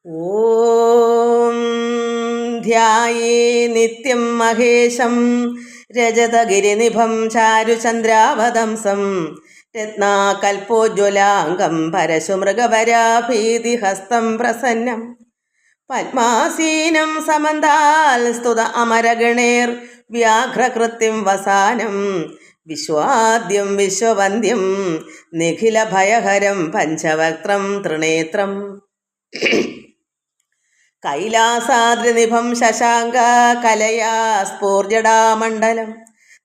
ഓം ധ്യായേ നിത്യം മഹേശം രജതഗിരിനിഭം ചാരുചന്ദ്രാവതംസം രത്നാകൽപോജ്വലാംഗം പരശുമൃഗപരാഭീതിഹസ്തം പ്രസന്നം പത്മാസീനം സമന്താൽ സ്തുത അമരഗണേർ വ്യാഘ്രകൃത്യം വസാനം വിശ്വാദ്യം വിശ്വവന്ദ്യം നിഖിലഭയഹരം പഞ്ചവക്ത്രം ത്രിനേത്രം കൈലാസാദ്രിനിഭം ശശാങ്ക കലയാ സ്ഫൂർജടാമണ്ഡലം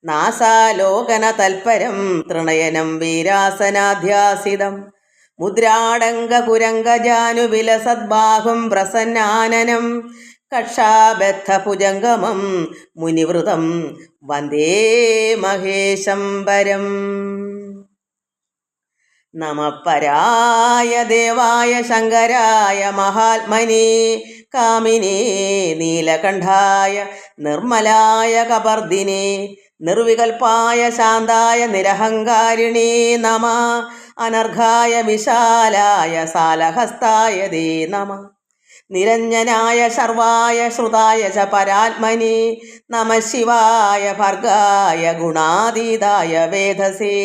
നാസാലോകന തൽപരം തൃണയനം വീരാസനാധ്യാസിതം മുദ്രാടങ്കകുരംഗജാനുവിലസദ്ബാഹും പ്രസന്നാനനം കക്ഷാബദ്ധഭുജംഗമം മുനിവൃതം വന്ദേ മഹേശംബരം. നമപരായ ദേവായ ശങ്കരായ മഹാത്മനേ കാമിനേ നീലകണ്ഠായ നിർമ്മലായ കപർദിനേ നിർവികൽപ്പായ ശാന്തായ നിരഹങ്കാരിണേ നമ. അനർഘായ വിശാലായ സാലഹസ്തായ ദേ നമ. നിരഞ്ജനായ ശർവായ ശ്രുതായ ച പരാത്മനേ നമ. ശിവായ ഭർഗായ ഗുണാതീതായ വേധസേ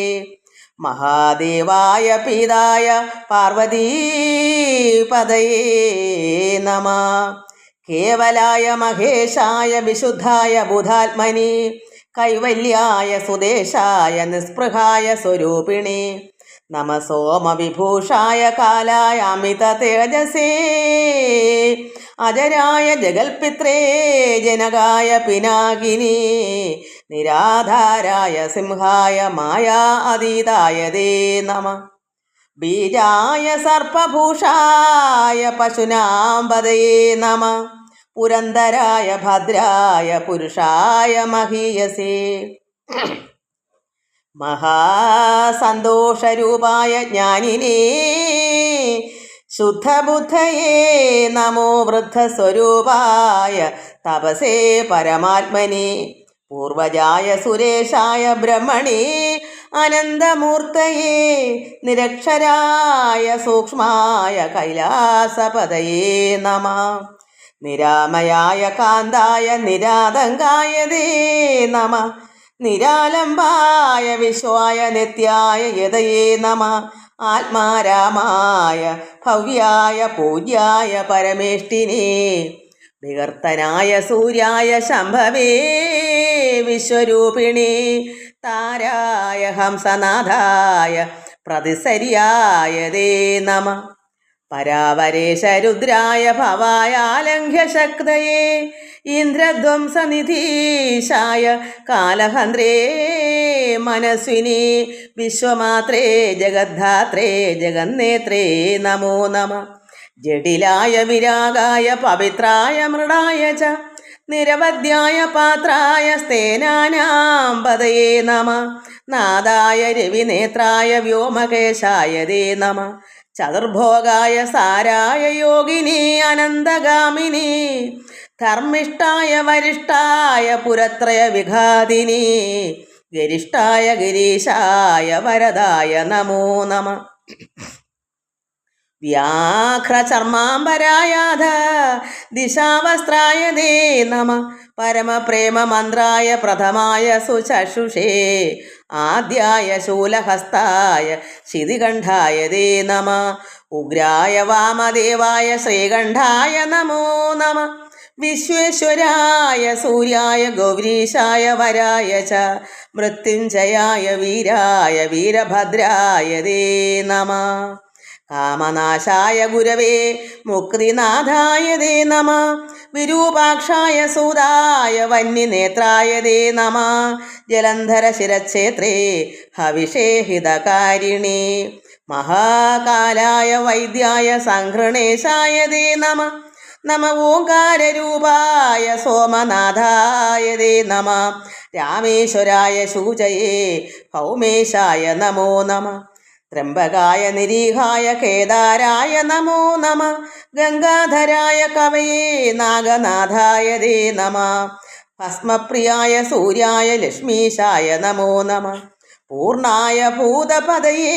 മഹാദേവായ പീതായ പാർവതീപതയേ നമ. കേവലായ മഹേശായ വിശുദ്ധായ ബുധാത്മനി കൈവല്യായ സുദേശായ നിസ്പൃഹായ സ്വരൂപിണി നമ. സോമവിഭൂഷായ കാലായ അമിത തേജസേ അജരായ ജഗൽപിത്രേ ജനകായ പിനാകിനി നിരാധാരായ സിംഹായ മായാ അതീതായ ദേ നമ. ബീജായ സർപ്പഭൂഷായ പശുനാംബദയേ നമ. പുരന്തരായ ഭദ്രായ പുരുഷായ മഹീയസേ മഹാസന്തോഷരൂപായ ജ്ഞാനിനേ ശുദ്ധബുദ്ധയേ നമോ. വൃദ്ധസ്വരൂപായ തപസേ പരമാത്മനെ പൂർവജായ സുരേശായ ബ്രഹ്മണേ അനന്തമൂർത്തയേ നിരക്ഷരായ സൂക്ഷ്മായ കൈലാസപതയേ നമ. നിരാമയായ കാന്തായ നിരാതങ്കായ ദേ നമ. നിരാലംബായ വിശ്വായ നിത്യായ യതയേ നമ. ആത്മാരാമായ ഭവ്യായ പൂജ്യായ പരമേഷ്ഠിനേ വികർത്തനായ സൂര്യായ ശംഭവേ വിശ്വരൂപിണി താരായ ഹംസനാഥായ പ്രതിസര്യായ ദേ നമ. പരാവരേശ രുദ്രായ ഭവായ ആലംഘ്യശക്തയേ ഇന്ദ്രധ്വംസനിധീശായ കാലഹന്ത്രേ മനസ്വിനി വിശ്വമാത്രേ ജഗദ്ധാത്രേ ജഗന്നേത്രേ നമോ നമ. ജഡിലായ വിരാഗായ പവിത്രായ മൃഡായ ച നിരവധ്യായ പാത്രായ സ്തേനാനാം പദയേ നമ. നാദായ രവിനേത്രായ വ്യോമകേശായ ദേ നമ. ചതുർഭോഗായ സാരായ യോഗിനി അനന്തഗാമിനി ധർമ്മിഷ്ഠായ വരിഷ്ഠായ പുരത്രയ വിഘാതിനി ഗരിഷ്ഠായ ഗിരീശായ വരദായ നമോ നമ. വ്യാഘ്രചർമാംബരായാധ ദിശാവസ്ത്രായ ദേ നമ. പരമപ്രേമമന്ത്രായ പ്രഥമായ സുചക്ഷുഷേ ആദ്യായ ശൂലഹസ്തായ ശിതികണ്ഠായ ദേ നമ. ഉഗ്രായ വാമദേവായ ശ്രീകണ്ഠായ നമോ നമ. വിശ്വേശ്വരായ സൂര്യായ ഗൗരീശായ വരായ ച മൃത്യുഞ്ജയായ വീരായ വീരഭദ്രായ ദേ നമ. കാമനാശായ ഗുരവേ മുക്തിനാഥായ ദേ നമ. വിരൂപാക്ഷായ സൂതായ വന്യനേത്രായ ദേ നമ. ജലന്ധര ശിരക്ഷേത്രേ ഹവിഷേ ഹിതകാരിണി മഹാകാലായ വൈദ്യായ സംഘൃണേശായ ദേ നമ. നമ. ഓംകാരരൂപായ സോമനാഥായ ദേ നമ. രാമേശ്വരായ ശൂചയേ ഭൗമേശായ നമോ നമ. ത്രംബകായ നിരീഹായ കേദാരായ നമോ നമ. ഗംഗാധരായ കവയേ നാഗനാഥായ ദേ നമ. ഭസ്മപ്രിയായ സൂര്യായ ലക്ഷ്മീശായ നമോ നമ. പൂർണായ ഭൂതപതയേ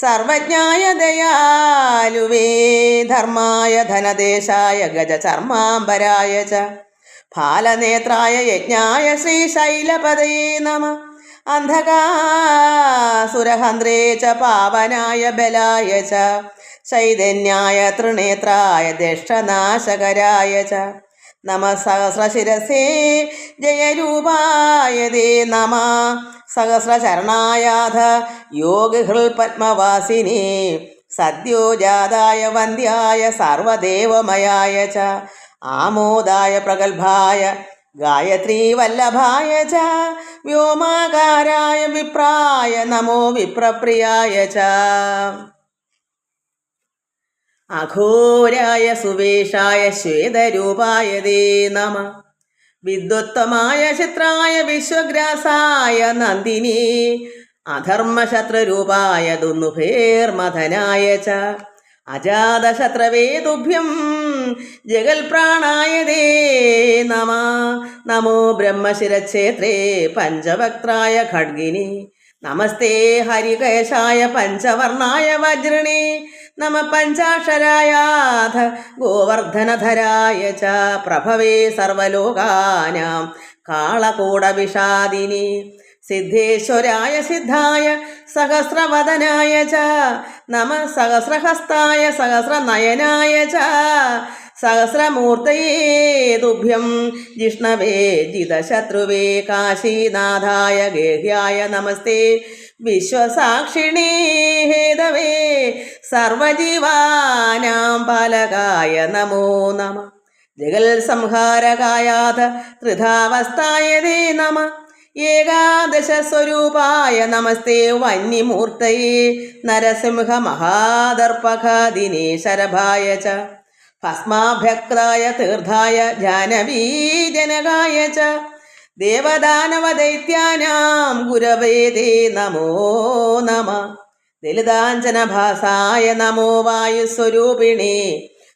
സർവജ്ഞായ ദയാലുവേ ധർമായ ധനദേശായ ഗജചർമാംബരായ ച ഫാലനേത്രായ യജ്ഞായ ശ്രീശൈലപതയേ നമഃ അന്ധകാസുരഹന്ത്രേ ച പാവനായ ബലായ ച ചൈതന്യായ ത്രിനേത്രായ ദക്ഷനാശകരായ ച നമഃ സഹസ്രശിരസേ ജയരൂപായ തേ നമഃ സഹസ്രചരണായാധ യോഗിഹൃൽ പത്മവാസിനി സദ്യോജാതായ വന്ദ്യായ സർവദേവമയായ ച ആമോദായ പ്രഗൽഭായ ഗായത്രീ വല്ലഭായ ച വ്യോമാകാരായ വിപ്രായ നമോ വിപ്രപ്രിയായ ച അഘോരായ സുവേഷായ ശ്വേതരൂപായ തേ നമഃ വിദ്വത്തമായ ചിത്രായ വിശ്വഗ്രാസായ നന്ദിനി അധർമ്മശത്രുരൂപായ ദുന്നുഭേർമഥനായ ച അജാതശത്രവേ തുഭ്യം ജഗൽപ്രാണായ തേ നമഃ നമോ ബ്രഹ്മശിരക്ഷേത്രേ പഞ്ചവക്ത്രായ ഖഡ്ഗിനി നമസ്തേ ഹരികേശായ പഞ്ചവർണായ വജ്രിണി നമ പഞ്ചാക്ഷരായാഥ ഗോവർദ്ധനധരായ ച പ്രഭവേ സർവലോകാനാം കാളകൂടവിഷാദിനി സിദ്ധേശ്വരായ സിദ്ധായ സഹസ്രവദനായ ച നമ സഹസ്രഹസ്തായ സഹസ്രനയനായ ച സഹസ്രമൂർത്തയേ തുഭ്യം ജിഷ്ണവേ ജിതശത്രുവേ കാശീനാഥായ ഗേഹ്യായ നമസ്തേ വിശ്വസാക്ഷിണീ ഹേതവേ സർവജീവാനാം പാലകായ നമോ നമഃ ജഗൽ സംഹാരകായാഥ ത്രിധാവസ്ഥായ തേ നമഃ ഏകാദശ സ്വരൂപായ നമസ്തേ വന്യമൂർത്തയേ നരസിംഹ മഹാദർപ്പഖാദിനേ ശരഭായ ച ഭസ്മാഭ്യക്തായ തീർത്ഥായ ജാനവീ ജനകായ ച ദേവദാനവദൈത്യാനാം ഗുരവേ തേ നമോ നമഃ ദലിതാഞ്ജനഭാസായ നമോ വായുസ്വരൂപിണേ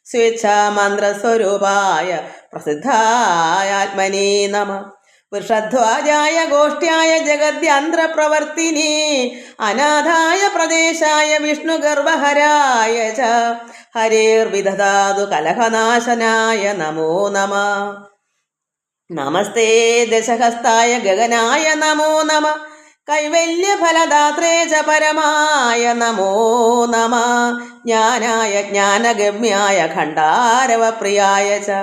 സ്വേച്ഛാമന്ത്രസ്വരൂപായ പ്രസിദ്ധായാത്മനേ നമഃ വൃഷധ്വാജായ ഗോഷ്ഠ്യായ ജഗദ്യന്ത്രപ്രവർത്തിനി അനാഥായ പ്രദേശായ വിഷ്ണുഗർഭഹരായ ച ഹരേർവിദധാതു കലഹനാശനായ നമോ നമഃ നമസ്തേ ദശഹസ്തായ ഗഗനായ നമോ നമഃ കൈവല്യഫലദാത്രേ ച പരമായ നമോ നമഃ ജ്ഞാനായ ജ്ഞാനഗമ്യായ ഖണ്ഡാരവപ്രിയായ ച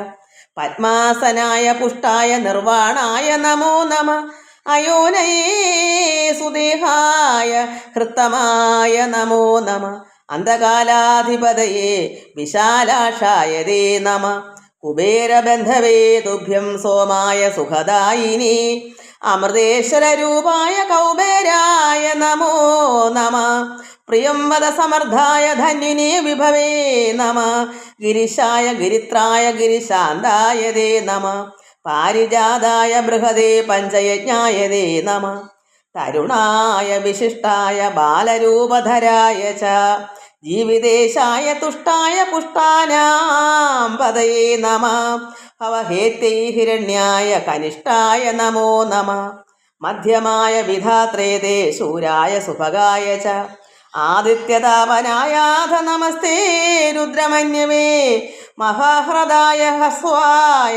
പദ്മാസനായ പുഷ്ടായ നിർവാണായ നമോ നമഃ അയോനയേ സുദേഹായ ഹൃത്തമായ നമോ നമഃ അന്ധകാലാധിപതയേ വിശാലാക്ഷായ തേ നമഃ കുബേരബന്ധവേ തുഭ്യം സോമായ സുഖദായിനി അമൃതേശ്വരരൂപായ കൗബേരായ നമോ നമഃ പ്രിയം വദ സമർത്ഥായ ധന്വിനേ വിഭവേ നമഃ ഗിരിശായ ഗിരിത്രായ ഗിരിശാന്തായ തേ നമഃ പാരിജാതായ ബൃഹദേ പഞ്ചയജ്ഞായ തേ നമഃ തരുണായ വിശിഷ്ടായ ബാലരൂപധരായ ച ജീവിതേശായ തുഷ്ടായ പുഷ്ടാനാം പദയേ നമഃ ഭവഹേത്യൈ ഹിരണ്യായ കനിഷ്ഠായ നമോ നമഃ മധ്യമായ വിധാത്രേ തേ ശൂരായ സുഭഗായ ച ആദിത്യതാപനായാഥ നമസ്തേ രുദ്രമന്യവേ മഹാഹ്രദായ ഹസ്വായ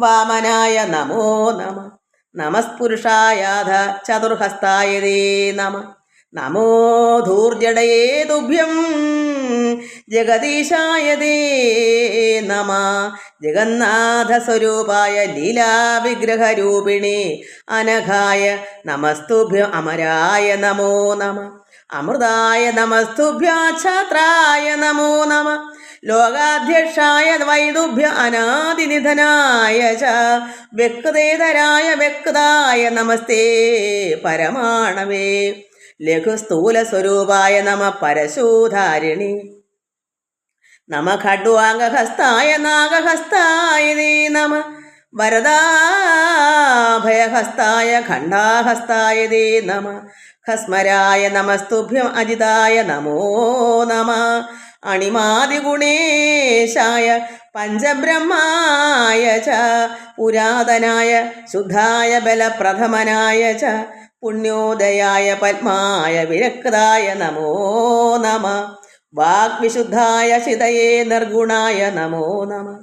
വാമനായ നമോ നമഃ നമസ്പുരുഷായാഥ ചതുർഹസ്തായ തേ നമഃ നമോ ധൂർജടയേ തുഭ്യം ജഗദീശായ തേ നമഃ ജഗന്നാഥസ്വരൂപായ ലീലാവിഗ്രഹരൂപിണി അനഘായ നമസ്തുഭ്യം അമരായ നമോ നമഃ അമൃതായ നമസ്തുഭ്യാച്ഛാത്രായ നമോ നമഃ ലോകാധ്യക്ഷായ വൈദുഭ്യ അനാദിനിധനായ ച വ്യക്തേതരായ വ്യക്തായ നമസ്തേ പരമാണവേ ലഘുസ്ഥൂലസ്വരൂപായ നമഃ പരശൂധാരിണി നമ ഖഡ്വാംഗഹസ്തായ നാഗഹസ്തായ തേ നമഃ വരദാഭയഹസ്തായ ഖണ്ഡാഹസ്തായ തേ നമഃ ഖസ്മരായ നമസ്തുഭ്യം അജിതായ നമോ നമഃ അണിമാദിഗുണേശായ പഞ്ചബ്രഹ്മായ ച പുരാതനായ ശുദ്ധായ ബലപ്രഥമനായ ച പുണ്യോദയായ പത്മായ വിരക്തായ നമോ നമ. വാഗ്വിശുദ്ധായ ചിതയേ നിർഗുണായ നമോ നമ.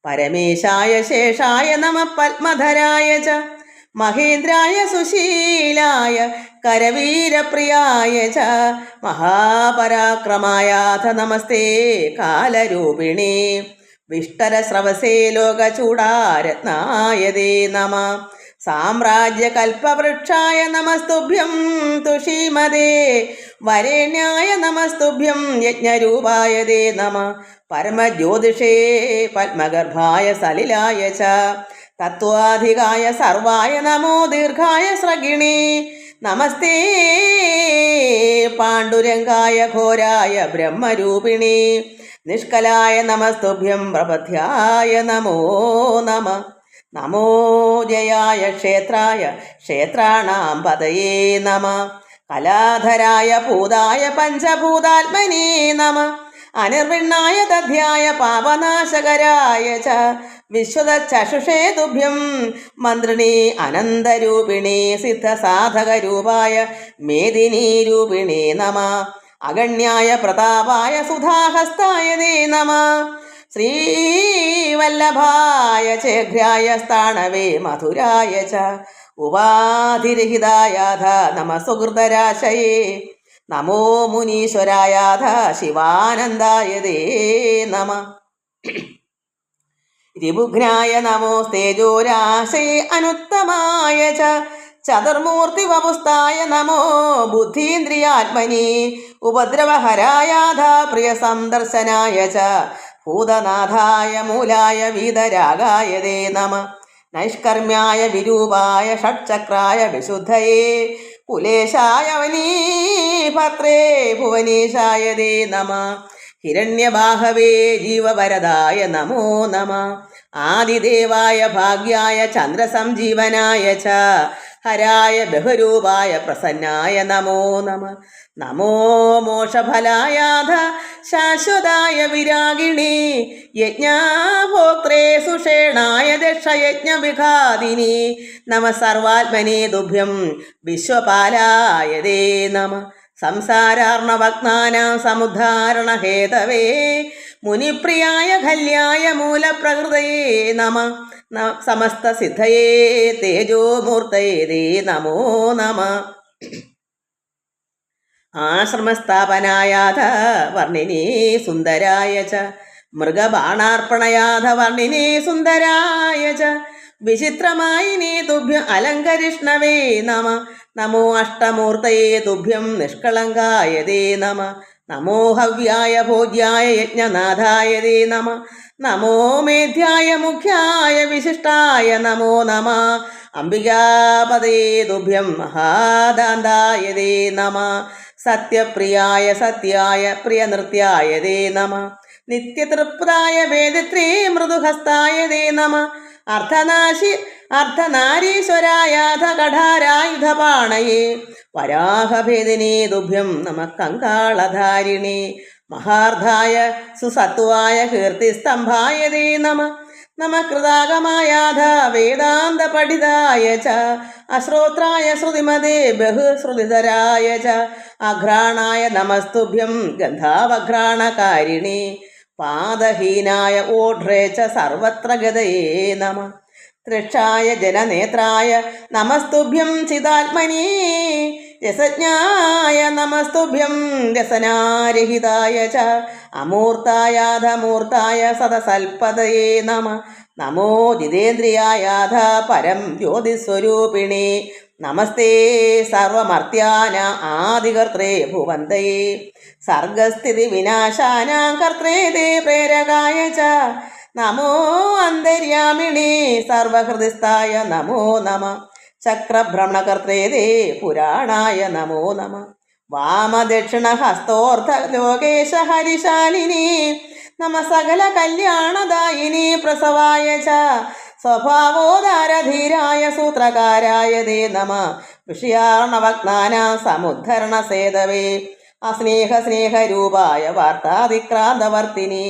പരമേശായ ശേഷായ നമ. പത്മധരായ ച മഹേന്ദ്രായ സുശീലായ കരവീരപ്രിയായ ച മഹാപരാക്രമായാഥ നമസ്തേ കാലരൂപിണേ. വിഷ്ടരസ്രവസേ ലോകചൂടാരത്നായതേ നമ. സാമ്രാജ്യകൽപ്പവൃക്ഷായ നമസ്തുഭ്യം തുഷീമതേ. വരേണ്യായ നമസ്തുഭ്യം യജ്ഞരൂപായ തേ നമ. പരമജ്യോതിഷേ പത്മഗർഭായ സലിലായ ച തത്വാധികായ സർവായ നമോ. ദീർഘായ സ്രഗിണേ നമസ്തേ. പാണ്ഡുരംഗായ ഘോരായ ബ്രഹ്മരൂപിണേ. നിഷ്കലായ നമസ്തുഭ്യം പ്രപഥ്യായ നമോ നമ. നമോ ജയായ ക്ഷേത്രായ ക്ഷേത്രാണാം പതയേ നമ. കലാധരായ ഭൂതായ പഞ്ചഭൂതാത്മനേ നമ. അനിർവിണ്ണായ ദധ്യായ പാപനാശകരായ ച വിശ്വതചക്ഷുഷേ തുഭ്യം മന്ത്രിണീ അനന്തരൂപിണേ. സിദ്ധസാധകരൂപായ മേദിനീരൂപിണേ നമ. അഗണ്യായ പ്രതാപായ സുധാഹസ്തായ തേ നമ. ശ്രീവല്ലഭായ ചേഘ്രായ സ്ഥാണവേ മധുരായ ച ഉപാധിരഹിതായാഥ നമ. സുഹൃതരാശയേ നമോ. മുനീശ്വരായാഥ ശിവാനന്ദായ തേ നമ. രിപുഘ്നായ നമോ. തേജോരാശയേ അനുത്തമായ ച ചതുർമൂർത്തിവപുസ്തായ നമോ. ബുദ്ധീന്ദ്രിയാത്മനി ഉപദ്രവഹരായാഥ പ്രിയ സന്ദർശനായ ച ഭൂതനാഥായ മൂലായ വീതരാഗായ തേ നമ. നൈഷ്കർമ്മ്യായ വിരൂപായ ഷഡ്ചക്രായ വിശുദ്ധയേ കുലേശായ വനീഭദ്രേ ഭുവനേശായ തേ നമ. ഹിരണ്യബാഹവേ ജീവവരദായ നമോ നമ. ആദിദേവായ ഭാഗ്യായ ചന്ദ്രസംജീവനായ ച ഹരായ ബഹുരൂപായ പ്രസന്നായ നമോ നമ. നമോ മോക്ഷഫലായാഥ ശാശ്വതായ വിരാഗിണി യജ്ഞഭോക്ത്രേ സുഷേണായ ദക്ഷയജ്ഞവിഘാതിനി നമ. സർവാത്മനേ തുഭ്യം വിശ്വപാലായ തേ നമ. സംസാരാർണവഗ്നാനാം സമുദ്ധാരണഹേതവേ മുനിപ്രിയായ ഖല്യായ മൂലപ്രകൃതയേ നമ. സമസ്തസിദ്ധയേ തേജോമൂർത്തയേ തേ നമോ നമ. ആശ്രമസ്ഥാപനായാഥ വർണ്ണിനേ സുന്ദരായ ച മൃഗബാണാർപ്പണയാഥ വർണ്ണിനേ സുന്ദരായ ച വിചിത്രമായിനേ തുഭ്യം അലങ്കരിഷ്ണവേ നമ. നമോ അഷ്ടമൂർത്തയേ തുഭ്യം നിഷ്കളങ്കായ തേ നമ. നമോ ഹവ്യായ ഭോജ്യായ യജ്ഞനാഥായ തേ നമ. നമോ മേധ്യായ മുഖ്യായ വിശിഷ്ടായ നമോ നമ. അംബികാപദേ തുഭ്യം മഹാദാന്തായ തേ നമ. സത്യപ്രിയായ സത്യായ പ്രിയനൃത്യായ തേ നമ. നിത്യതൃപ്തായ വേദിത്രേ മൃദുഹസ്തായ തേ നമ. അർദ്ധനാരീശ്വരായാഥ കഠാരായുധപാണയേ വരാഹഭേദിനേ തുഭ്യം നമ. കങ്കാളധാരിണേ മഹാർദ്ധായ സുസത്വായ കീർത്തിസ്തംഭായ തേ നമ. നമ. കൃതാഗമായാഥ വേദാന്ത പഠിതായ ച അശ്രോത്രായ ശ്രുതിമതേ ബഹുശ്രുതിധരായ ച അഘ്രാണായ നമസ്തുഭ്യം ഗന്ധാവഘ്രാണകാരിണേ പാദഹീനായ ഓഢ്രേ ച സർവത്ര ഗതയേ നമ. തൃക്ഷായ ജനനേത്രായ നമസ്തുഭ്യം ചിദാത്മനീ രസജ്ഞായ നമസ്തുഭ്യം രസനാരഹിതായ ച അമൂർത്തായാധമൂർത്തായ സദസൽപതയേ നമ. നമോ ജിതേന്ദ്രിയായാഥ പരം ജ്യോതിസ്വരൂപിണേ നമസ്തേ. സർവമർത്യാന ആദികർത്രേ ഭുവന്തയേ സർഗസ്ഥിതി വിനാശാനാം കർത്രേ തേ പ്രേരകായ ച നമോ. അന്തര്യാമിണേ സർവഹൃദിസ്ഥായ നമോ നമ. ചക്രഭ്രമണകർത്രേ തേ പുരാണായ നമോ നമ. വാമദക്ഷിണഹസ്തോർത്ഥ ലോകേശ ഹരിശാലിനി നമ. സകല കല്യാണദായിനി പ്രസവായ ച സ്വഭാവോദാരധീരായ സൂത്രകാരായ തേ നമ. വിഷയാർണവഗ്നാനാം സമുദ്ധരണസേതവേ അസ്നേഹസ്നേഹരൂപായ വാർത്താതിക്രാന്തവർത്തിനി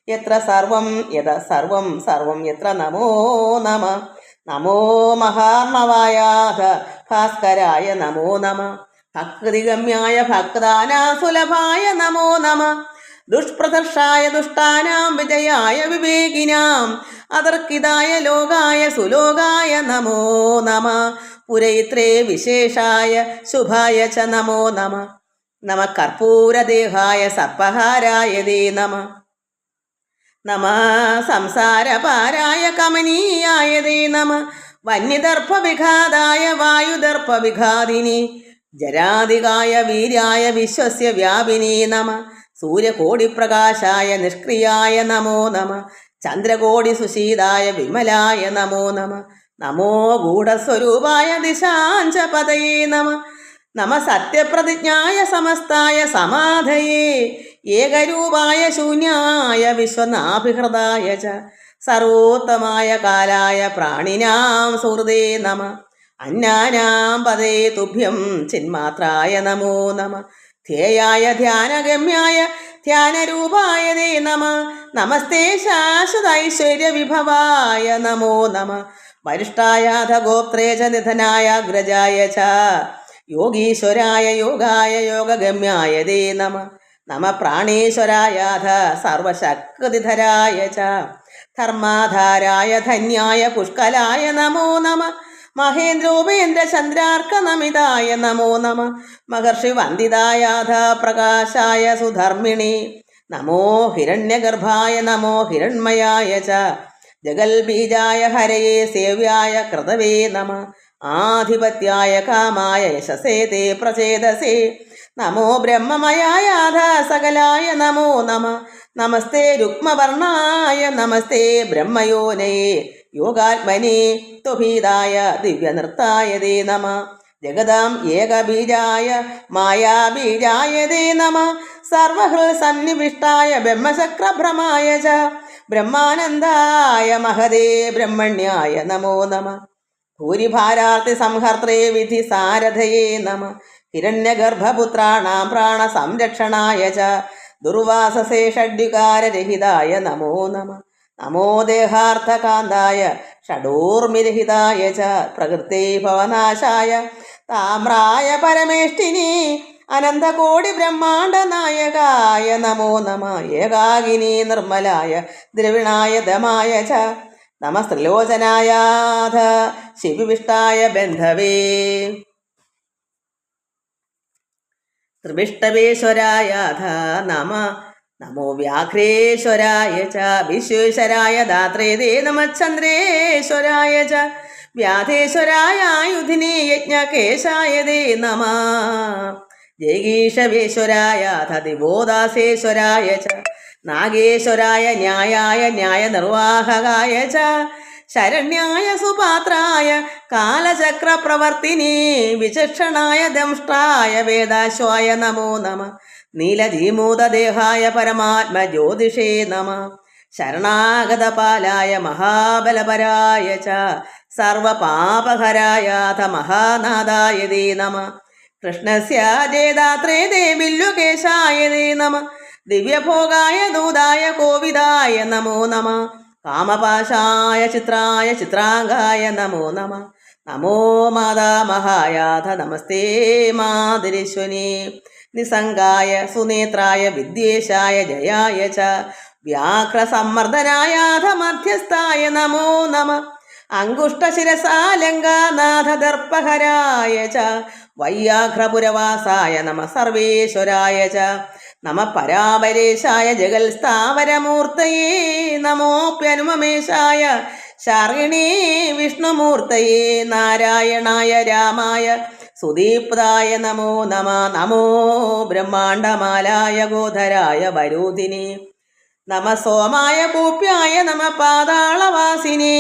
യത്ര സർവം യത സർവം സർവം യത്ര നമോ നമ. നമോ മഹാർണവായാധ ഭാസ്കരായ നമോ നമ. ഭക്തിഗമ്യായ ഭക്താനാസുലഭായ നമോ നമ. ദുഷ്പ്രദർശായ ദുഷ്ടാനാം വിജയായ വിവേകിനാം അതർക്കിതായ ലോകായ സുലോകായ നമോ നമ. പുരയിത്രേ വിശേഷായ ശുഭായ ച നമോ നമ. നമ കർപ്പൂരദേഹായ സർപ്പഹാരായ ദേ നമ. നമ സംസാരപാരായ കമനീയായ ദേ നമ. വന്യദർഭവിഘാതായ വായുദർഭവിഘാതിനി ജരാധികായ വീര്യായ വിശ്വസ്യ വ്യാപിനി നമ. സൂര്യകോടിപ്രകാശായ നിഷ്ക്രിയായ നമോ നമ. ചന്ദ്രകോടി സുശീതായ വിമലായ നമോ നമ. നമോ ഗൂഢസ്വരൂപായ ദിശാഞ്ച പതയേ നമ. നമ സത്യപ്രതിജ്ഞായ സമസ്തായ സമാധയേ ഏകരൂപായ ശൂന്യായ വിശ്വനാഭിഹൃതായ ച സർവോത്തമായ കാലായ പ്രാണിനാം സുഹൃദേ നമ. അന്നാനാം പദേ തുഭ്യം ചിന്മാത്രായ നമോ നമ. ധ്യേയായ ധ്യാനഗമ്യായ ധ്യാനരൂപായ ദേ നമ. നമസ്തേ ശാശ്വതൈശ്വര്യ വിഭവായ നമോ നമ. വരിഷ്ഠായാധ ഗോത്രേ ച നിധനായ അഗ്രജായ ച യോഗീശ്വരായ യോഗായ യോഗഗമ്യായ ദേ നമ. നമ പ്രാണേശ്വരായാധ സർവശക്തിധരായ ച ധർമാധാരായ ധന്യായ പുഷ്കലായ നമോ നമ. മഹേന്ദ്രോപേന്ദ്ര ചന്ദ്രാർക്കനമിതായ നമോ നമ. മഹർഷി വന്ദിതായാധ പ്രകാശായ സുധർമ്മിണി നമോ ഹിരണ്യഗർഭായ നമോ ഹിരൺമയായ ച ജഗൽബീജായ ഹരയേ സേവ്യായ കൃതവേ നമ. ആധിപത്യായ കാമായ യശസേ തേ പ്രചേതസേ നമോ ബ്രഹ്മമയായാധ സകലായ നമോ നമ. നമസ്തേ രുക്മവർണായ നമസ്തേ ബ്രഹ്മയോനയേ യോഗാത്മനി ത്വഭീതായ ദിവ്യനൃത്തായ ദേ നമ. ജഗതാം ഏകബീജായ മായാബീജായ ദേ നമ. സർവഹൃൽ സന്നിവിഷ്ടായ ബ്രഹ്മചക്രഭ്രമായ ച ബ്രഹ്മാനന്ദായ മഹദേ ബ്രഹ്മണ്യായ നമോ നമ. ഭൂരിഭാരാർത്തി സംഹർത്രേ വിധി സാരഥയേ നമ. ഹിരണ്യഗർഭപുത്രാണാം പ്രാണസംരക്ഷണായ ച ദുർവാസസേ ഷഡ്വികാരരഹിതായ നമോ നമ. നമോ ദേഹാർത്ഥകാന്തായ ഷഡൂർമിരഹിതായ ച പ്രകൃതേ ഭവനാശായ താമ്രായ പരമേഷ്ഠിനി അനന്തകോടി ബ്രഹ്മാണ്ഡ നായകായ നമോ നമ. ഏകാകിനി നിർമ്മലായ ദ്രവിണായ ദമായ ച നമ. സ്ത്രിലോചനായാധ ശിവിവിഷ്ടായ ബന്ധവേ ത്രിവിഷ്ടവേശ്വരായാധ നമ. നമോ വ്യാഘ്രേശ്വരായ ച വിശ്വേശ്വരായ ദാത്രേ ദേ നമ. ചന്ദ്രേശ്വരായ ച വ്യാധേശ്വരായ ആയുധിനേ യജ്ഞകേശായ ദേ നമ. ജൈഗീഷവേശ്വരായാധ ദിവോദാസേശ്വരായ ച നാഗേശ്വരായ ന്യായായ ന്യായനിർവാഹകായ ച ശരണ്യായ സുപാത്രായ കാലചക്രപ്രവർത്തിനി വിചക്ഷണായ ദംഷ്ട്രായ വേദാശ്വായ നമോ നമ. നീലജീമൂതദേഹായ പരമാത്മജ്യോതിഷേ നമ. ശരണാഗതപാലായ മഹാബലപരായ ച സർവപാപഹരായാഥ മഹാനാദായ ദേ നമ. കൃഷ്ണസ്യ ജേതാത്രേ ദേ വില്ലുകേശായ ദേ നമ. ദിവ്യഭോഗായ ദൂതായ കോവിദായ നമോ നമ. കാമപാശായ ചിത്രായ ചിത്രാംഗായ നമോ നമ. നമോ മാതാമഹായാഥ നമസ്തേ മാതരീശ്വനി. നിസംഗായ സുനേത്രായ വിദ്വേഷായ ജയായ ച വ്യാഘ്രസമ്മർദ്ദനായാഥ മധ്യസ്ഥായ നമോ നമ. അങ്കുഷ്ടശിരസാലങ്കാനാഥ ദർപ്പഹരായ ച വയ്യാഘ്രപുരവാസായ നമ. സർവേശ്വരായ ച നമ. പരാപരേശായ ജഗൽ സ്ഥാവരമൂർത്തയേ നമോപ്യനുമേശായ ശാർഗിണീ വിഷ്ണുമൂർത്തയേ നാരായണായ രാമായ സുദീപ്തായ നമോ നമ. നമോ ബ്രഹ്മാണ്ഡമാലായ ഗോധരായ വരൂധിനി നമ. സോമായ കൂപ്യായ നമ. പാതാളവാസിനി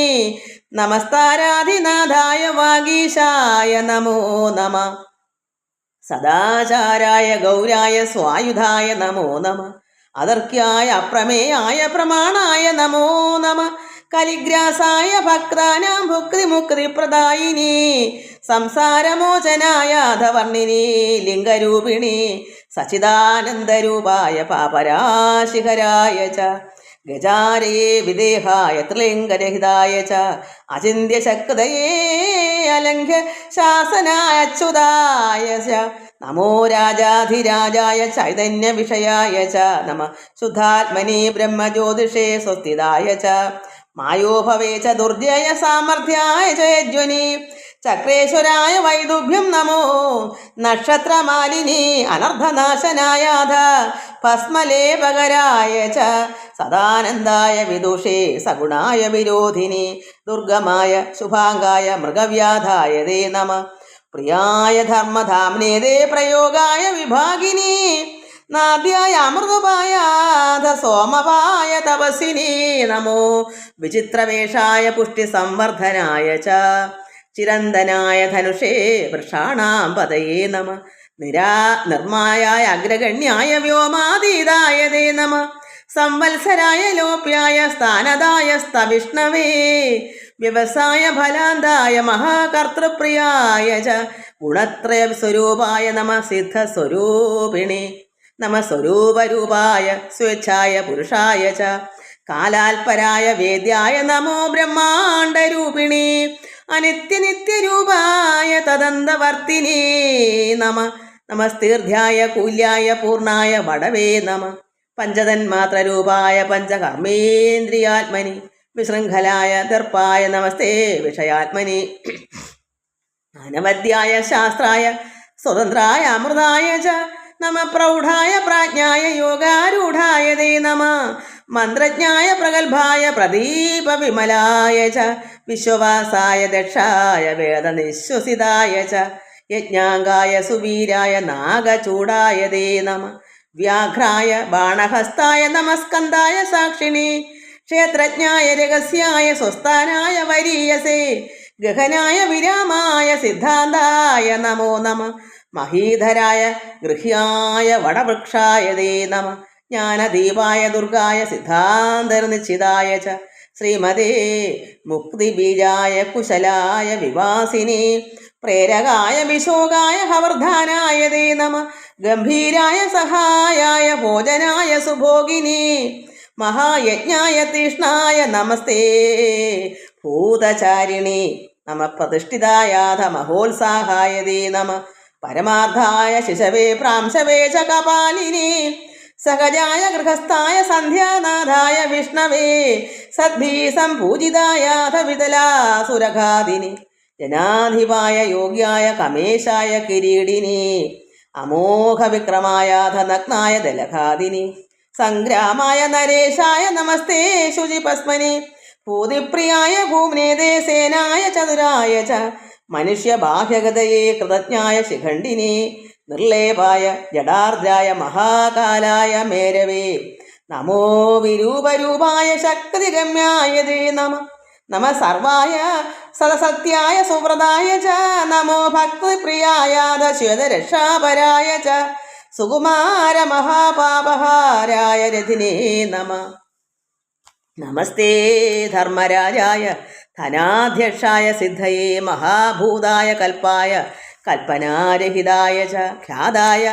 നമസ്താരാധിനാഥായ വാഗീശായ നമോ നമ. സദാചാരായ ഗൗരായ സ്വായുധായ നമോ നമ. അതർക്യായ അപ്രമേയായ പ്രമാണായ നമോ നമ. കലിഗ്രാസായ ഭക്താനാം ഭുക്തിമുക്തിപ്രദായിനി സംസാരമോചനായ അധവർണിനി ലിംഗരൂപിണി സച്ചിദാനന്ദരൂപായ പാപരാശിഹരായ ച ഗജാരയേ വിദേഹായ ത്രിലിംഗരഹിതായ ച അചിന്യശക്തയേ അലംഘ്യ ശാസനായ അച്യുതായ ച നമോ രാജാധിരാജായ ചൈതന്യ വിഷയായ ച നമ ശുദ്ധാത്മനി ബ്രഹ്മജ്യോതിഷേ സ്വസ്ഥിതായ ച മായോഭവേ ച ദുർജയ സാമർഥ്യായ ച യജ്വനി ചക്രേശ്വരായ വൈദുഭ്യം നമോ നക്ഷത്രമാലിനി അനർദ്ധനാശനായാധ ഭസ്മലേപകരായ ച സദാനന്ദായ വിദുഷേ സഗുണായ വിരോധിനി ദുർഗമായ ശുഭാംഗായ മൃഗവ്യാധായ ദേ നമ പ്രിയായ ധർമ്മധാംനേ ദേ പ്രയോഗായ വിഭാഗിനി നാദ്യായ അമൃതപായാധ സോമവായ തപസ്സിനി നമോ വിചിത്രവേഷായ പുഷ്ടി സംവർദ്ധനായ ച ചിരന്തനായ ധനുഷേ വൃഷാണാം പതയേ നമ നിർമായായ അഗ്രഗണ്യായ വ്യോമാതീതായ ദേ നമ സംവത്സരായ ലോപ്യായ സ്ഥാനദായ സ്തവിഷ്ണവേ വ്യവസായ ഫലാന്തായ മഹാകർത്തൃപ്രിയായ ച ഗുണത്രയ സ്വരൂപായ നമ സിദ്ധസ്വരൂപിണി നമ സ്വരൂപരൂപായ സ്വേച്ഛായ പുരുഷായ ച കാലാൽപരായ വേദ്യായ നമോ ബ്രഹ്മാണ്ഡരൂപിണി അനിത്യനിത്യരൂപായ തദന്തവർത്തിനേ നമ നമസ്തീർധ്യായ കൂല്യായ പൂർണായ വടവേ നമ പഞ്ചതന്മാത്രരൂപായ പഞ്ചകർമ്മേന്ദ്രിയാത്മനി വിശൃംഖലായ ദർപ്പായ നമസ്തേ വിഷയാത്മനി അനവദ്യായ ശാസ്ത്രായ സ്വതന്ത്രായ അമൃതായ ച നമ പ്രൗഢായ പ്രാജ്ഞായ യോഗാരൂഢായ ദേ നമ മന്ത്രജ്ഞായ പ്രഗൽഭായ പ്രദീപ വിമലായ ച വിശ്വവാസായ ദക്ഷായ വേദനിശ്വസിതായ ച യജ്ഞാംഗായ സുവീരായ നാഗചൂടായ ദേ നമ വ്യാഘ്രായ ബാണഹസ്തായ നമസ്കന്ധായ സാക്ഷിണി ക്ഷേത്രജ്ഞായ രഹസ്യായ സ്വസ്ഥാനായ വരീയസേ ഗഹനായ വിരാമായ സിദ്ധാന്തായ നമോ നമ മഹീധരായ ഗൃഹ്യായ വടവൃക്ഷായ ദേ നമ ജ്ഞാനദീപായ ദുർഗായ സിദ്ധാന്തനിശ്ചിതായ ച ശ്രീമതേ മുക്തിബീജായ കുശലായ വിവാസിനി പ്രേരകായ വിശോകായ ഹവർധാനായ ദേ നമ ഗംഭീരായ സഹായായ ഭോജനായ സുഭോഗിനി മഹായജ്ഞായ തീഷ്ണായ നമസ്തേ ഭൂതചാരിണി നമ പ്രതിഷ്ഠിതായാധ മഹോത്സാഹായ ദേ നമ പരമാർത്ഥായ ശിശവേ പ്രാംശവേ ച കപാലിനി സഹജായ ഗൃഹസ്ഥായ സന്ധ്യാനാഥായ വിഷ്ണവേ സദ്ഭീ സംപൂജിതായാഥ വിതലാസുരഘാതിനി ജനാധിപായ യോഗ്യായ കമേശായ കിരീടിനി അമോഘ വിക്രമായാഥ നഗ്നായ ദലഘാതിനി സംഗ്രാമായ നരേശായ നമസ്തേ ശുചിപസ്മനി ഭൂതിപ്രിയായ ഭൂമ്നേതേ സേനായ ചതുരായ ച മനുഷ്യബാഹ്യഗതയെ കൃതജ്ഞായ ശിഖണ്ഡിനി നിർലേപായ ജഡാർദ്രായ മഹാകാലായ മേരവേ നമോ വിരൂപരൂപായ ശക്തിഗമ്യായ ദേ നമ നമ സർവായ സദസത്യായ സുവ്രതായ ച നമോ ഭക്തിപ്രിയായ ശ്വേതരക്ഷാപരായ ച സുകുമാര മഹാപാപഹാരായ രഥിനേ നമ നമസ്തേ ധർമ്മരാജായ ധനാധ്യക്ഷായ സിദ്ധയേ മഹാഭൂതായ കൽപ്പായ കൽപ്പനാരഹിതായ ച ഖ്യാതായ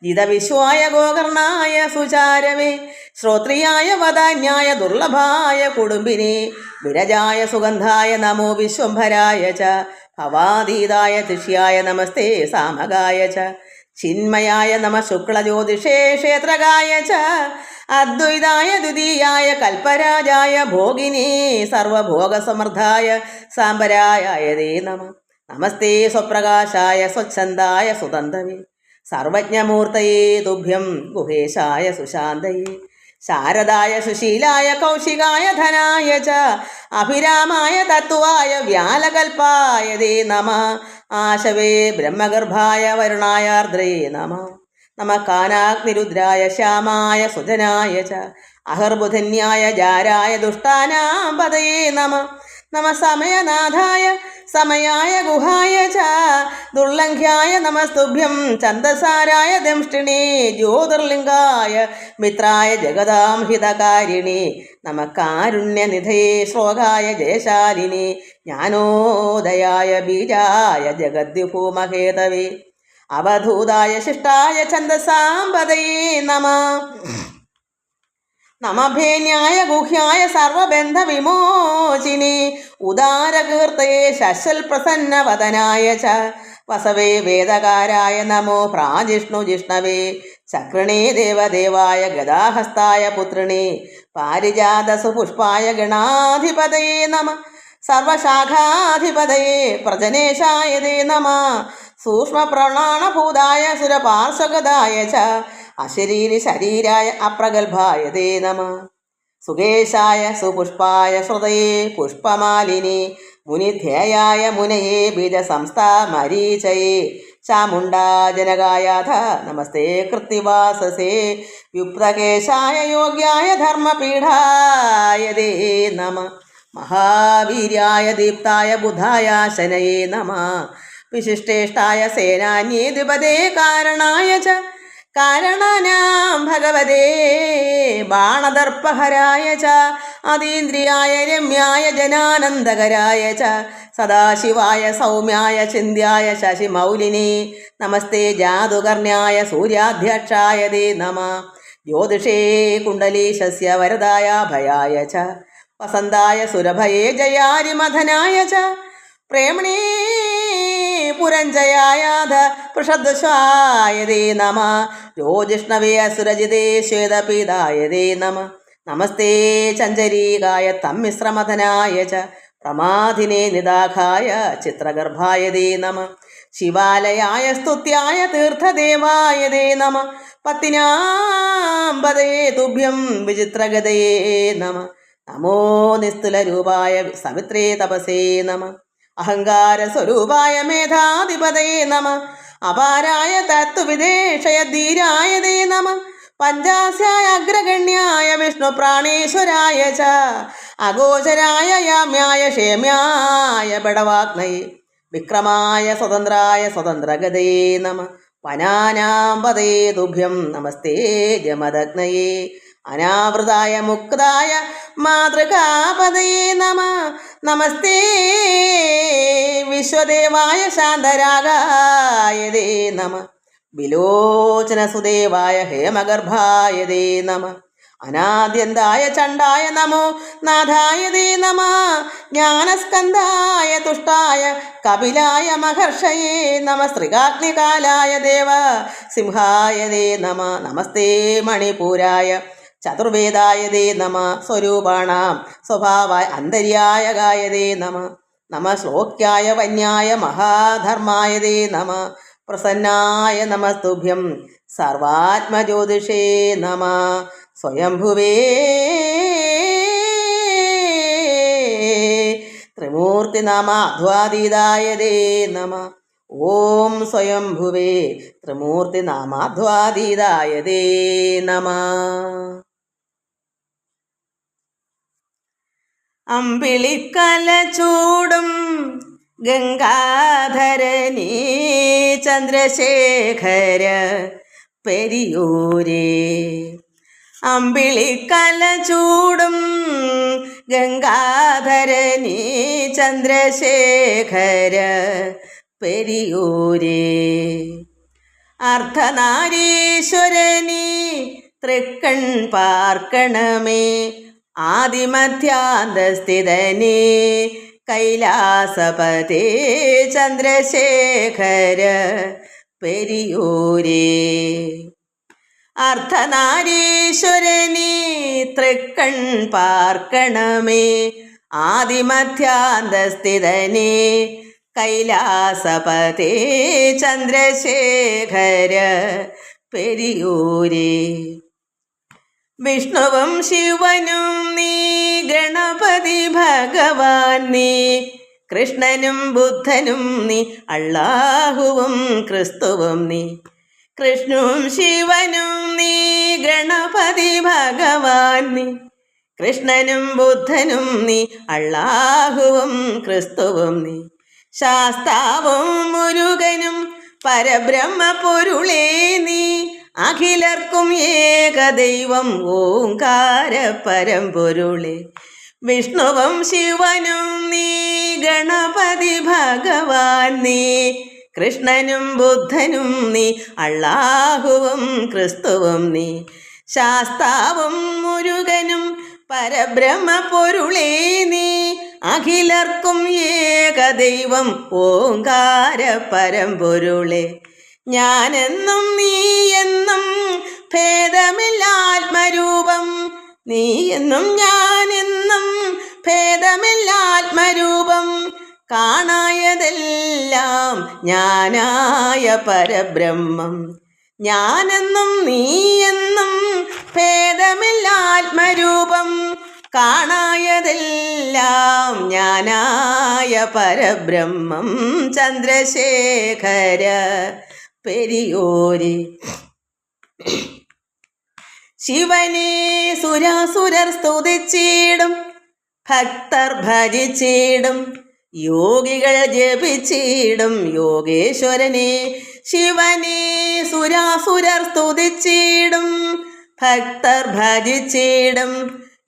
ജിതവിശ്വായ ഗോകർണായ സുചാരവേ ശ്രോത്രിയായ വദാന്യായ ദുർലഭായ കുടുംബിനി വിരജായ സുഗന്ധായ നമോ വിശ്വംഭരായ ച ഭവാതീതായ തിഷ്യായ നമസ്തേ സാമകായ ച ചിന്മയായ നമ ശുക്ലജ്യോതിഷേ ക്ഷേത്രകായ ച അദ്വൈതായ ദ്വിതീയായ കൽപ്പരാജായ ഭോഗിനി സർവഭോഗസമൃദ്ധായ സാംബരായ ദേ നമ നമസ്തേ സ്വപ്രകാശായ സ്വച്ഛന്ദായ സുതന്തവേ സർവജ്ഞമൂർത്തയേ തുഭ്യം ഗുഹേശായ സുശാന്തയേ ശാരദായ സുശീലായ കൗശികായ ധനായ ച അഭിരാമായ തത്വായ വ്യാലകൽപ്പായ ദേ നമ ആശവേ ബ്രഹ്മഗർഭായ വരുണായാർദ്രേ നമ നമ കാനാഗ്നിരുദ്രായ ശ്യാമായ സുജനായ ച അഹർബുധന്യായ ജാരായ ദുഷ്ടാനാം പതയേ നമ നമ സമയനാഥായ സമയായ ഗുഹായ ച ദുർലംഘ്യായ നമസ്തുഭ്യം ഛന്ദസാരായ ദംഷ്ടിണി ജ്യോതിർലിംഗായ മിത്രായ ജഗതാം ഹിതകാരിണി നമ കാരുണ്യനിധയേ ശ്ലോകായ ജയശാലിനി ജ്ഞാനോദയായ ബീജായ ജഗദ്വിഭൂമഹേതവേ അവധൂതായ ശിഷ്ടായ ഛന്ദസാം പതയേ നമ നമഭേന്യായ ഗുഹ്യായ സർവബന്ധ വിമോചിനി ഉദാരകീർത്തയെ ശശ്വൽ പ്രസന്നവദനായ ച വസവേ വേദകാരായ നമോ പ്രാജിഷ്ണു ജിഷ്ണവേ ചക്രണേ ദേവദേവായ ഗദാഹസ്തായ പുത്രിണേ പാരിജാതസു പുഷ്പായ ഗണാധിപതയേ നമ സർവശാഖാധിപതയേ പ്രജനേശായ തേ നമ സൂക്ഷ്മപ്രണാണഭൂതായ സുരപാർശ്വഗതായ ച അശരീരി ശരീരായ അപ്രഗൽഭായ തേ നമ സുകേശായ സുപുഷ്പായ ശ്രുതയേ പുഷ്പമാലിനി മുനിധ്യേയായ മുനയേ ബീജസംസ്ഥാ മരീചയേ ചാമുണ്ടാജനകായാഥ നമസ്തേ കൃത്തിവാസസേ യുക്തകേശായ യോഗ്യായ ധർമ്മപീഠായ തേ നമ മഹാവീര്യായ ദീപ്തായ ബുധായ ശനയേ നമ വിശിഷ്ടേഷ്ടായ സേനാന്യേ ദ്വിപദേ കാരണായ ച കാരണാനാം ഭഗവതേ ബാണദർപ്പഹരായ ച അതീന്ദ്രിയായ രമ്യായ ജനാനന്ദകരായ ച സദാശിവായ സൗമ്യായ ചിന്ത്യായ ശശിമൗലിനേ നമസ്തേ ജാതുകർണ്യായ സൂര്യാധ്യക്ഷായ തേ നമ ജ്യോതിഷേ കുണ്ടലീശസ്യ വരദായ ഭയായ ച വസന്തായ സുരഭയേ ജയാരിമഥനായ ച പ്രേമണേ പുരഞ്ജയായാധ പൃഷദ്വശായ തേ നമ രോജിഷ്ണവേ അസുരജിതേ ശ്വേതപീതായ തേ നമ നമസ്തേ ചഞ്ചരീകായ തമ്മിശ്രമഥനായ ച പ്രമാധിനേ നിദാഘായ ചിത്രഗർഭായ തേ നമ ശിവാലയായ സ്തുത്യായ തീർത്ഥദേവായ തേ നമ പത്തിനാംബതയേ തുഭ്യം വിചിത്രഗതയേ നമ നമോ നിസ്തുലരൂപായ സവിത്രേ തപസേ നമ അഹങ്കാരസ്വരൂപായ മേധാധിപതയേ നമ അപാരായ തത്വവിദേശയ ധീരായ തേ നമ പഞ്ചാസ്യായ അഗ്രഗണ്യായ വിഷ്ണു പ്രാണേശ്വരായ ച അഗോചരായ യാമ്യായ ക്ഷേമ്യായ ബടവാഗ്നയേ വിക്രമായ സ്വതന്ത്രായ സ്വതന്ത്രഗതയേ നമ വനാനാംബതേ തുഭ്യം നമസ്തേ ജമദഗ്നയേ അനാവൃതായ മുക്തായ മാതൃകാപതയേ നമ നമസ്തേ വിശ്വദേവായ ശാന്തരാഗായ തേ നമ വിലോചനസുദേവായ ഹേമഗർഭായ തേ നമ അനാദ്യന്തായ ചണ്ഡായ നമോ നാഥായ തേ നമ ജ്ഞാനസ്കന്ധായ തുഷ്ടായ കപിലായ മഹർഷയേ നമ ശ്രീകാഗ്നികാലായ ദേവ സിംഹായ തേ നമ നമസ്തേ മണിപൂരായ ചതുർവേദായ തേ നമ സ്വരൂപാണാം സ്വഭാവായ അന്തര്യായകായ തേ നമ നമ ശ്ലോക്യായ വന്യായ മഹാധർമായ തേ നമ പ്രസന്നായ നമസ്തുഭ്യം സർവാത്മജ്യോതിഷേ നമ സ്വയംഭുവേ ത്രിമൂർത്തിനാമാധ്വാതീതായ തേ നമ ഓം സ്വയംഭുവേ ത്രിമൂർത്തിനാമാധ്വാതീതായ തേ നമ അമ്പിളിക്കല ചൂടും ഗംഗാധരനീ ചന്ദ്രശേഖര പെരിയൂരേ അമ്പിളിക്കല ചൂടും ഗംഗാധരനീ ചന്ദ്രശേഖര പെരിയൂരേ അർദ്ധനാരീശ്വരനീ തൃക്കൺ പാർക്കണമേ ആദിമധ്യാന്തസ്ഥിതനേ കൈലാസപതേ ചന്ദ്രശേഖര പെരിയൂരേ അർദ്ധനാരീശ്വരനീ തൃക്കൺ പാർക്കണമേ ആദിമധ്യാന്തസ്ഥിതനേ കൈലാസപതേ ചന്ദ്രശേഖര പെരിയൂരേ വിഷ്ണുവും ശിവനും നീ ഗണപതി ഭഗവാൻ നീ കൃഷ്ണനും ബുദ്ധനും നീ അള്ളാഹുവും ക്രിസ്തുവും നീ കൃഷ്ണനും ശിവനും നീ ഗണപതി ഭഗവാൻ നീ കൃഷ്ണനും ബുദ്ധനും നീ അള്ളാഹുവും ക്രിസ്തുവും നീ ശാസ്താവും മുരുകനും പരബ്രഹ്മ പൊരുളേ നീ അഖിലർക്കും ഏകദൈവം ഓംകാര പരമ്പൊരുളേ വിഷ്ണുവും ശിവനും നീ ഗണപതി ഭഗവാൻ നീ കൃഷ്ണനും ബുദ്ധനും നീ അള്ളാഹുവും ക്രിസ്തുവും നീ ശാസ്താവും മുരുകനും പരബ്രഹ്മ പൊരുളേ നീ, അഖിലർക്കും ഏകദൈവം ഓങ്കാര പരമ്പൊരുളെ. ഞാനെന്നും നീ എന്നും ഭേദമില്ലാത്മരൂപം, നീ എന്നും ഞാനെന്നും ഭേദമില്ലാത്മരൂപം. കാണായതെല്ലാം ഞാനായ പരബ്രഹ്മം, ഞാനെന്നും നീ എന്നും ഭേദമില്ലാത്മരൂപം. കാണായതെല്ലാം ഞാനായ പരബ്രഹ്മം. ചന്ദ്രശേഖര പെരിയോരെ. ശിവനെ സുരാസുരർ സ്തുതിച്ചിടും, ഭക്തർ ഭജിച്ചിടും, യോഗികൾ ജപിച്ചിടും യോഗേശ്വരനെ. ശിവനെ സുരാസുരർ സ്തുതിച്ചിടും, ഭക്തർ ഭജിച്ചിടും,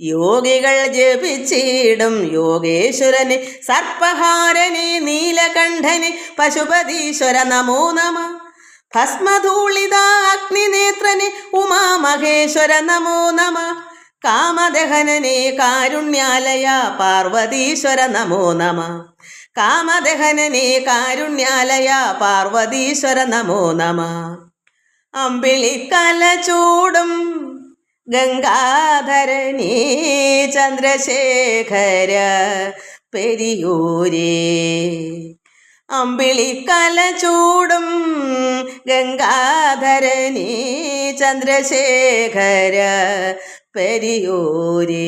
യോഗികൾ ജപിച്ചിടും യോഗേശ്വരനെ. സർപ്പഹാരനെ നീലകണ്ഠനെ പശുപതീശ്വര നമോ നമ. ഭസ്മധൂളിത അഗ്നിനേത്രനെ ഉമാമഹേശ്വര നമോ നമ. കാമദഹനനെ കാരുണ്യാലയ പാർവതീശ്വര നമോ നമ. കാമദഹനനെ കാരുണ്യാലയ പാർവതീശ്വര നമോ നമ. അമ്പിളിക്കല ചൂടും ഗംഗാധരനേ ചന്ദ്രശേഖര പെരിയൂരേ. അമ്പിളിക്കല ചൂടും ഗംഗാധരനേ ചന്ദ്രശേഖര പെരിയൂരേ.